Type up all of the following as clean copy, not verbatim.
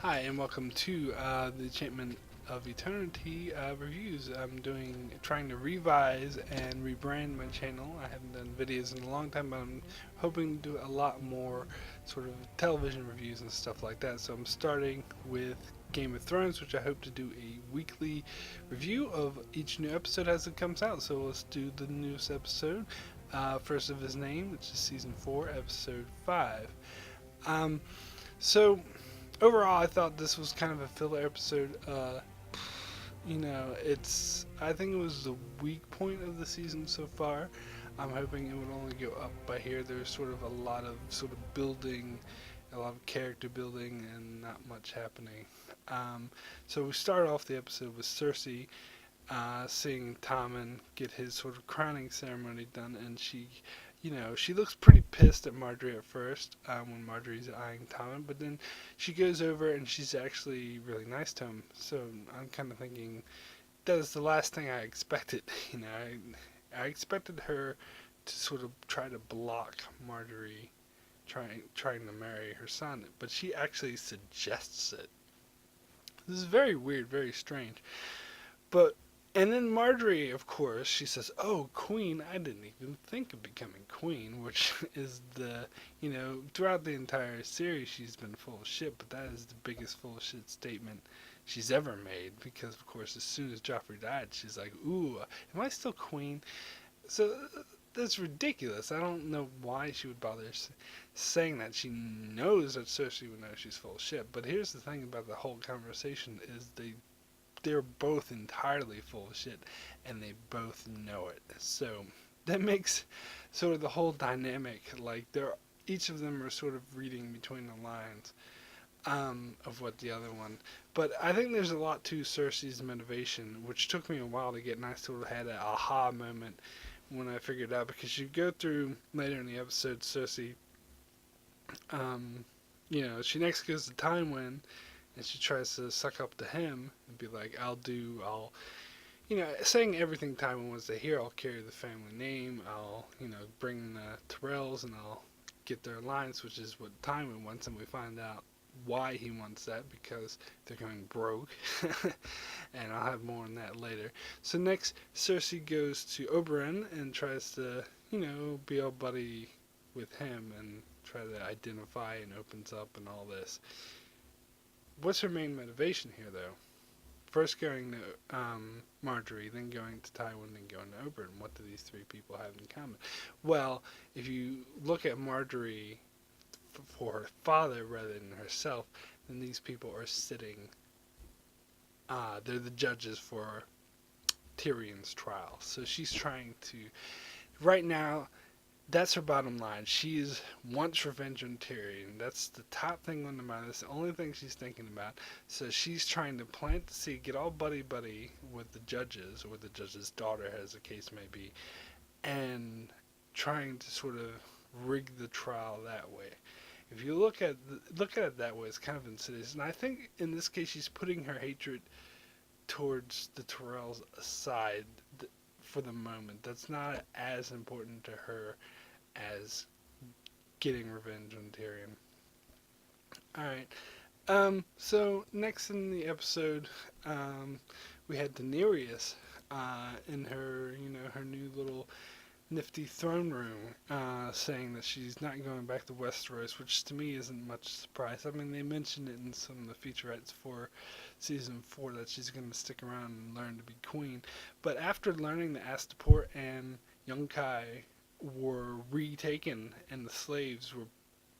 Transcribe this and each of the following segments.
Hi, and welcome to the Enchantment of Eternity reviews. Trying to revise and rebrand my channel. I haven't done videos in a long time, but I'm hoping to do a lot more sort of television reviews and stuff like that. So I'm starting with Game of Thrones, which I hope to do a weekly review of each new episode as it comes out. So let's do the newest episode, first of his name, which is season 4, episode 5. Um, so overall, I thought this was kind of a filler episode. I think it was the weak point of the season so far. I'm hoping it would only go up by here. There's sort of a lot of sort of building, a lot of character building, and not much happening. So we start off the episode with Cersei seeing Tommen get his sort of crowning ceremony done, and she looks pretty pissed at Marjorie at first when Marjorie's eyeing Tommen, but then she goes over and she's actually really nice to him. So I'm kind of thinking that was the last thing I expected. I expected her to sort of try to block Marjorie trying to marry her son, but she actually suggests it. This is very weird, very strange. But and then Marjorie, of course, she says, "Oh, queen! I didn't even think of becoming queen," which is throughout the entire series, she's been full of shit. But that is the biggest full of shit statement she's ever made, because, of course, as soon as Joffrey died, she's like, "Ooh, am I still queen?" So that's ridiculous. I don't know why she would bother saying that. She knows that Cersei would know she's full of shit. But here's the thing about the whole conversation: is they're both entirely full of shit, and they both know it. So that makes sort of the whole dynamic like they're each of them are sort of reading between the lines of what the other one. But I think there's a lot to Cersei's motivation, which took me a while to get, and I sort of had an aha moment when I figured out, because you go through later in the episode, Cersei, she next goes to Tywin, and she tries to suck up to him and be like, saying everything Tywin wants to hear. I'll carry the family name. I'll, bring the Tyrells, and I'll get their alliance, which is what Tywin wants, and we find out why he wants that, because they're going broke. And I'll have more on that later. So next, Cersei goes to Oberyn and tries to, be all buddy with him and try to identify, and opens up and all this. What's her main motivation here, though? First going to Marjorie, then going to Tywin, then going to Oberyn. What do these three people have in common? Well, if you look at Marjorie for her father rather than herself, then these people are sitting. They're the judges for Tyrion's trial. So she's trying to. Right now, that's her bottom line. She wants revenge on Tyrion. That's the top thing on the mind. That's the only thing she's thinking about. So she's trying to plant the seed, get all buddy with the judges, or the judge's daughter, as the case may be, and trying to sort of rig the trial that way. If you look at it that way, it's kind of insidious. And I think in this case, she's putting her hatred towards the Tyrells aside for the moment. That's not as important to her as getting revenge on Tyrion. Alright. So next in the episode, we had Daenerys in her, her new little nifty throne room, saying that she's not going back to Westeros, which to me isn't much surprise. I mean, they mentioned it in some of the featurettes for season 4 that she's going to stick around and learn to be queen. But after learning that Astapor and Yunkai were retaken and the slaves were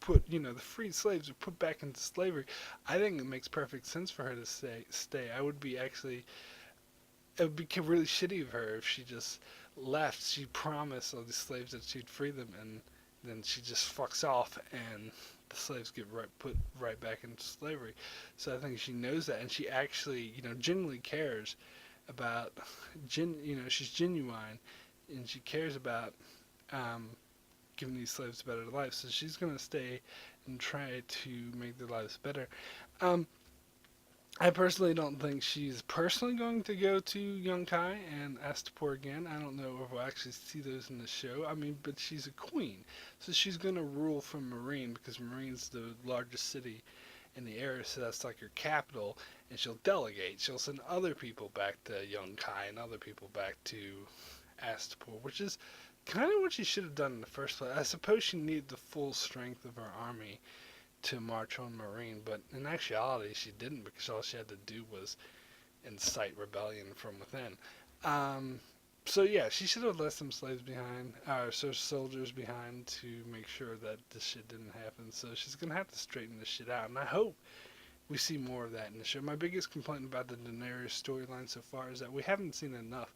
the freed slaves were put back into slavery, I think it makes perfect sense for her to stay. It would be really shitty of her if she just left. She promised all these slaves that she'd free them, and then she just fucks off, and the slaves get put right back into slavery. So I think she knows that, and she actually, genuinely cares about, she's genuine, and she cares about giving these slaves a better life. So she's going to stay and try to make their lives better. I personally don't think she's personally going to go to Yunkai and Astapor again. I don't know if we'll actually see those in the show. I mean, but she's a queen, so she's going to rule from Meereen, because Meereen's the largest city in the area, so that's like her capital, and she'll delegate. She'll send other people back to Yunkai and other people back to Astapor, which is kind of what she should have done in the first place. I suppose she needed the full strength of her army to march on Meereen, but in actuality she didn't, because all she had to do was incite rebellion from within. Um, so yeah, she should have left some slaves behind, or so soldiers behind, to make sure that this shit didn't happen. So she's gonna have to straighten this shit out, and I hope we see more of that in the show. My biggest complaint about the Daenerys storyline so far is that we haven't seen enough.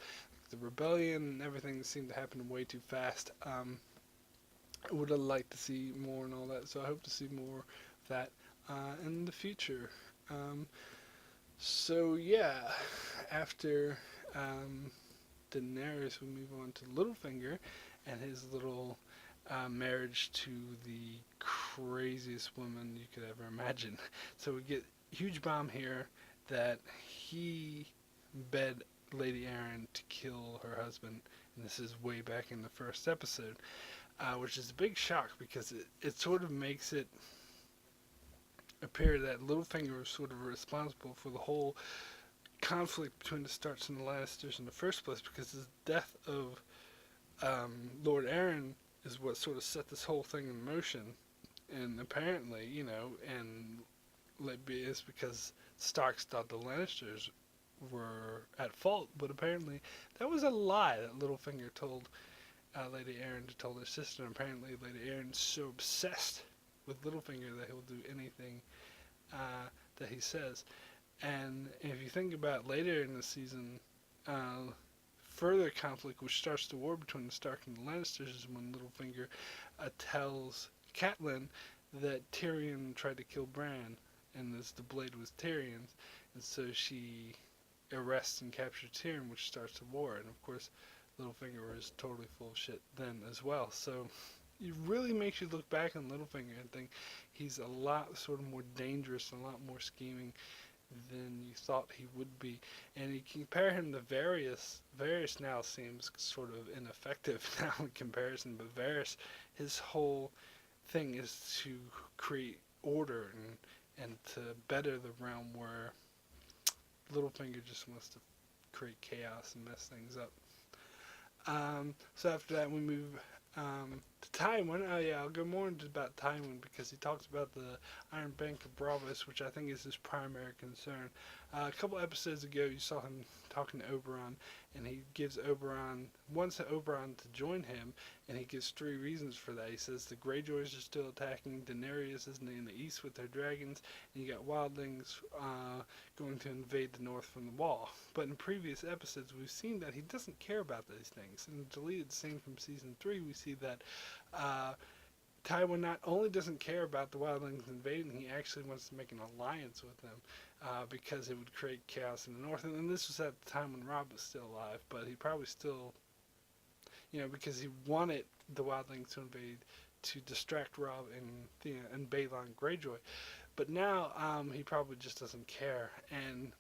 The rebellion and everything seemed to happen way too fast. I would have liked to see more and all that, so I hope to see more of that in the future. Um, so yeah, after Daenerys, we move on to Littlefinger and his little marriage to the craziest woman you could ever imagine. So we get huge bomb here that he bed Lady Arryn to kill her husband, and this is way back in the first episode, which is a big shock because it sort of makes it appear that Littlefinger was sort of responsible for the whole conflict between the Starks and the Lannisters in the first place, because the death of Lord Arryn is what sort of set this whole thing in motion. And apparently, and it's because Starks thought the Lannisters were at fault, but apparently that was a lie that Littlefinger told Lady Arryn to tell her sister. And apparently Lady Arryn's so obsessed with Littlefinger that he'll do anything that he says. And if you think about later in the season, further conflict which starts the war between the Stark and the Lannisters is when Littlefinger tells Catelyn that Tyrion tried to kill Bran, and the blade was Tyrion's, and so she arrests and captures Tyrion, which starts the war. And of course, Littlefinger was totally full of shit then as well. So it really makes you look back on Littlefinger and think he's a lot sort of more dangerous and a lot more scheming than you thought he would be. And you compare him to Varys. Varys now seems sort of ineffective now in comparison, but Varys, his whole thing is to create order and to better the realm, where Littlefinger just wants to create chaos and mess things up. So after that we move to Tywin. Oh yeah, I'll go more into about Tywin because he talks about the Iron Bank of Bravos, which I think is his primary concern. A couple episodes ago, you saw him talking to Oberyn, and he wants Oberyn to join him, and he gives 3 reasons for that. He says the Greyjoys are still attacking, Daenerys is in the east with their dragons, and you got wildlings going to invade the north from the wall. But in previous episodes, we've seen that he doesn't care about those things. In the deleted scene from season 3, we see that Tywin not only doesn't care about the wildlings invading, he actually wants to make an alliance with them, because it would create chaos in the north. And this was at the time when Robb was still alive, but he probably still, because he wanted the wildlings to invade to distract Robb and Balon Greyjoy. But now he probably just doesn't care. And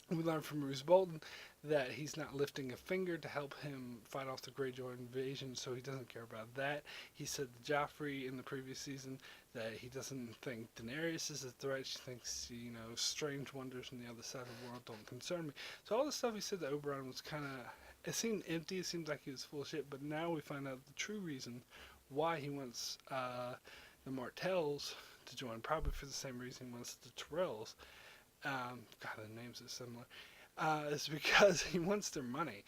we learned from Roose Bolton that he's not lifting a finger to help him fight off the Greyjoy invasion, so he doesn't care about that. He said to Joffrey in the previous season that he doesn't think Daenerys is a threat. She thinks, strange wonders on the other side of the world don't concern me. So all the stuff he said to Oberyn was kind of, it seemed empty, it seemed like he was full of shit, but now we find out the true reason why he wants the Martells to join, probably for the same reason he wants the Tyrells. God, the names are similar. It's because he wants their money.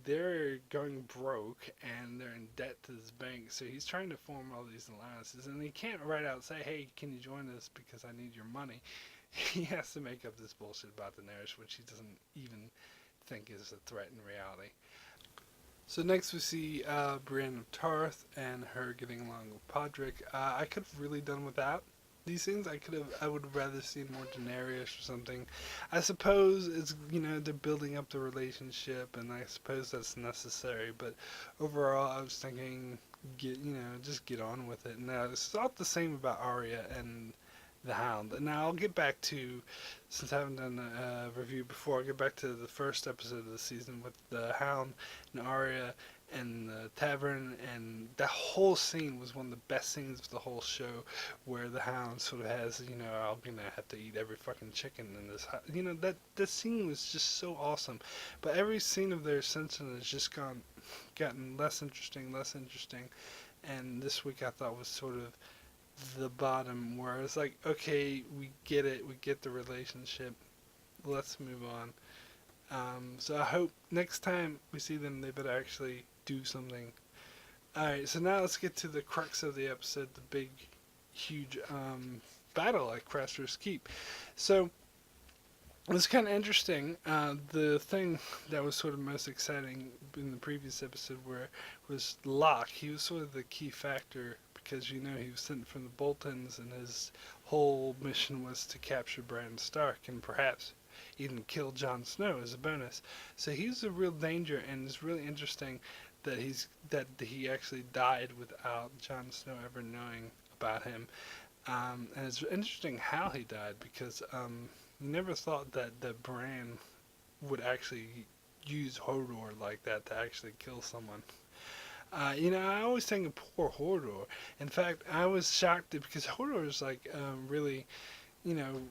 They're going broke and they're in debt to this bank, so he's trying to form all these alliances, and he can't right out say, hey, can you join us because I need your money. He has to make up this bullshit about Daenerys, which he doesn't even think is a threat in reality. So next we see Brienne of Tarth and her getting along with Podrick. I could have really done without these things. I would have rather seen more Daenerys or something. I suppose it's, they're building up the relationship, and I suppose that's necessary, but overall I was thinking, just get on with it. Now, it's not the same about Arya and the Hound. Now, I'll get back to, since I haven't done a review before, I'll get back to the first episode of the season with the Hound and Arya in the tavern, and that whole scene was one of the best scenes of the whole show, where the Hound sort of has, I'm gonna have to eat every fucking chicken in this house. That scene was just so awesome. But every scene of theirs since then has just gotten less interesting, less interesting. And this week I thought was sort of the bottom, where it's like, okay, we get it, we get the relationship, let's move on. So I hope next time we see them, they better actually do something. Alright, so now let's get to the crux of the episode, the big, huge battle at Craster's Keep. So, it was kind of interesting. The thing that was sort of most exciting in the previous episode where was Locke. He was sort of the key factor because, he was sent from the Boltons, and his whole mission was to capture Bran Stark and perhaps even kill Jon Snow as a bonus. So he's a real danger, and it's really interesting that he actually died without Jon Snow ever knowing about him. And it's interesting how he died, because you never thought that Bran would actually use Hodor like that to actually kill someone. I always think of poor Hodor. In fact, I was shocked because Hodor is like really, you know,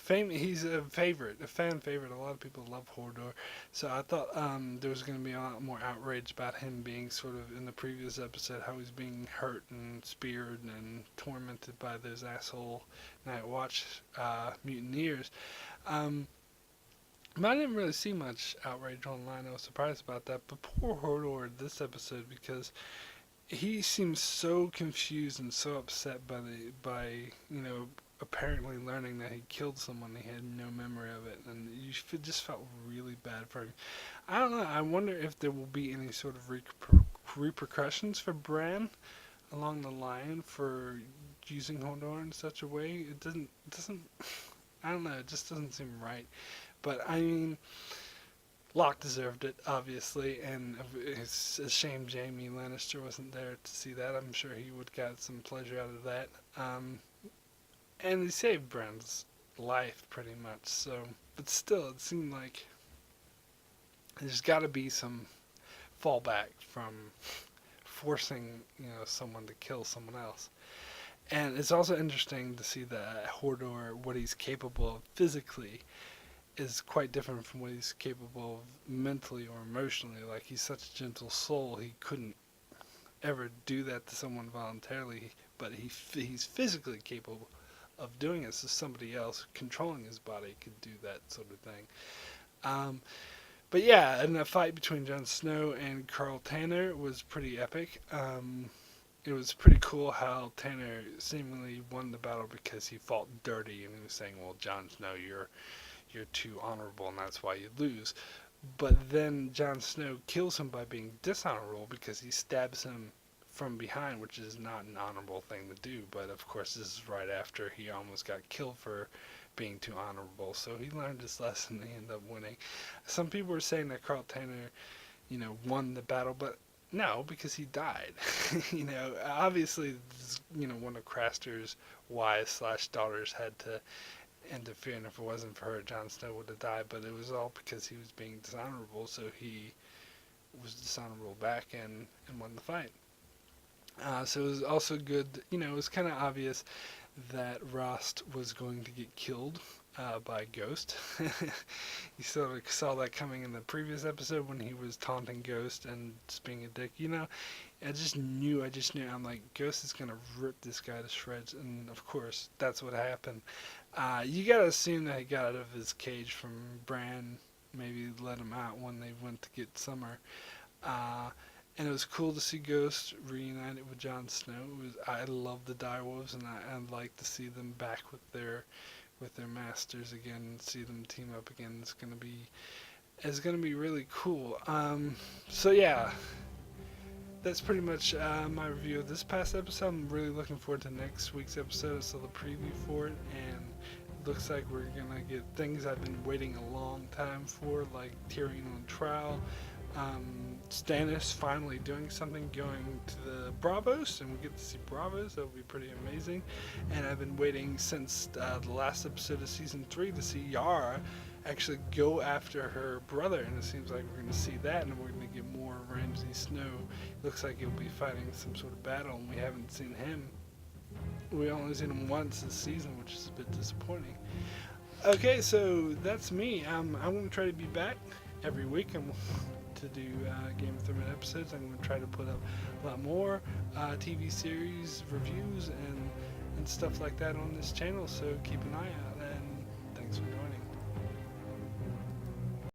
he's a fan favorite. A lot of people love Hodor. So I thought there was going to be a lot more outrage about him being sort of in the previous episode, how he's being hurt and speared and tormented by those asshole Night Watch mutineers. But I didn't really see much outrage online. I was surprised about that. But poor Hodor this episode, because he seems so confused and so upset by apparently learning that he killed someone. He had no memory of it, and just felt really bad for him. I don't know. I wonder if there will be any sort of repercussions for Bran along the line for using Hodor in such a way. It doesn't. I don't know. It just doesn't seem right. But I mean, Locke deserved it, obviously, and it's a shame Jaime Lannister wasn't there to see that. I'm sure he would got some pleasure out of that. And he saved Bran's life pretty much. So, but still, it seemed like there's got to be some fallback from forcing someone to kill someone else. And it's also interesting to see that Hodor, what he's capable of physically, is quite different from what he's capable of mentally or emotionally. Like, he's such a gentle soul, he couldn't ever do that to someone voluntarily, but he's physically capable of doing it, so somebody else controlling his body could do that sort of thing. But yeah, and the fight between Jon Snow and Carl Tanner was pretty epic. It was pretty cool how Tanner seemingly won the battle because he fought dirty, and he was saying, well, Jon Snow, you're too honorable, and that's why you lose. But then Jon Snow kills him by being dishonorable because he stabs him from behind, which is not an honorable thing to do. But of course, this is right after he almost got killed for being too honorable. So he learned his lesson and he ended up winning. Some people were saying that Carl Tanner, won the battle, but no, because he died. Obviously, one of Craster's wives/daughters had to interfere, and if it wasn't for her, Jon Snow would have died. But it was all because he was being dishonorable, so he was dishonorable back and won the fight. So it was also good. It was kind of obvious that Rost was going to get killed by Ghost. You sort of saw that coming in the previous episode when he was taunting Ghost and just being a dick. I just knew. I'm like, Ghost is going to rip this guy to shreds. And of course, that's what happened. You got to assume that he got out of his cage from Bran. Maybe let him out when they went to get Summer. And it was cool to see Ghost reunited with Jon Snow. I love the direwolves, and I'd like to see them back with their masters again, and see them team up again. It's gonna be really cool. So yeah, that's pretty much my review of this past episode. I'm really looking forward to next week's episode. I saw the preview for it, and it looks like we're gonna get things I've been waiting a long time for, like Tyrion on trial. Stannis finally doing something, going to the Bravos, and we get to see Bravos. That would be pretty amazing. And I've been waiting since the last episode of season 3 to see Yara actually go after her brother, and it seems like we're going to see that, and we're going to get more Ramsay Snow. Looks like he'll be fighting some sort of battle, and we haven't seen him. We only seen him once this season, which is a bit disappointing. Okay, so that's me. I'm going to try to be back every week. To do Game of Thrones episodes. I'm going to try to put up a lot more TV series reviews and stuff like that on this channel, so keep an eye out. And